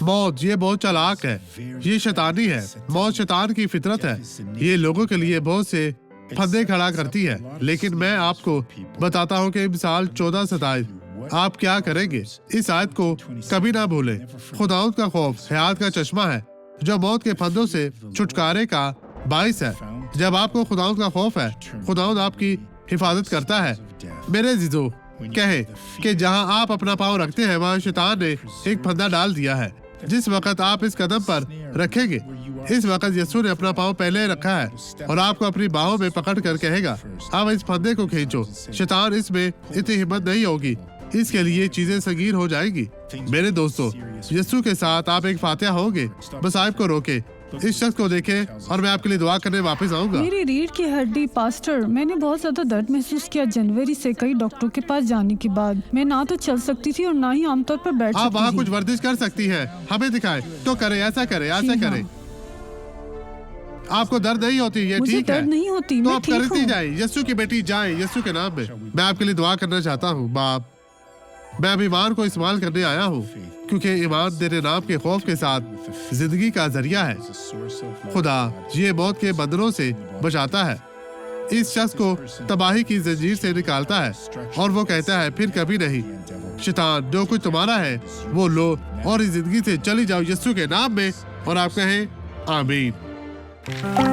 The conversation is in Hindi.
मौत ये बहुत चालाक है, ये शैतानी है। मौत शैतान की फितरत है। ये लोगों के लिए बहुत से फंदे खड़ा करती है। लेकिन मैं आपको बताता हूँ कि मिसाल 14:27 आप क्या करेंगे। इस आयत को कभी ना भूलें। खुदाउद का खौफ हयात का चश्मा है जो मौत के फंदों से छुटकारे का बाइस है। जब आपको खुदाउद का खौफ है, खुदाउद आपकी हिफाजत करता है। मेरे अजीजों, कहे कि जहां आप अपना पाँव रखते हैं वहां शैतान ने एक फंदा डाल दिया है। जिस वक्त आप इस कदम पर रखेंगे, इस वक्त यीशु ने अपना पाँव पहले रखा है और आपको अपनी बाहों में पकड़ कर कहेगा, अब इस फंदे को खींचो। शैतान इसमें इतनी हिम्मत नहीं होगी, इसके लिए चीजें संगीन हो जाएंगी। मेरे दोस्तों, यीशु के साथ आप एक फातिहा होगे। मसाइब को रोके, इस शख्स को देखें और मैं आपके लिए दुआ करने वापस आऊंगा। मेरी रीढ़ की हड्डी पास्टर, मैंने बहुत ज्यादा दर्द महसूस किया जनवरी से कई डॉक्टरों के पास जाने के बाद। मैं ना तो चल सकती थी और ना ही आमतौर पर बैठ सकती आप वहाँ थी। कुछ वर्जिश कर सकती हैं, हमें दिखाएं तो करें, ऐसा करें, ऐसा करें। आपको दर्द नहीं होती, ये मुझे ठीक है, दर्द नहीं होती, तो मैं आप ठीक करती हूँ। जाए। यीशु की बेटी जाए, यीशु के नाम में मैं आपके लिए दुआ करना चाहता हूँ। बाप, मैं अब ईमान को इस्तेमाल करने आया हूँ, क्योंकि ईमान तेरे नाम के खौफ के साथ जिंदगी का जरिया है। खुदा ये मौत के बंधनों से बचाता है, इस शख्स को तबाही की जंजीर से निकालता है और वो कहता है फिर कभी नहीं। शैतान, जो कुछ तुम्हारा है वो लो और इस जिंदगी से चली जाओ यीशु के नाम में। और आप कहें आमीन।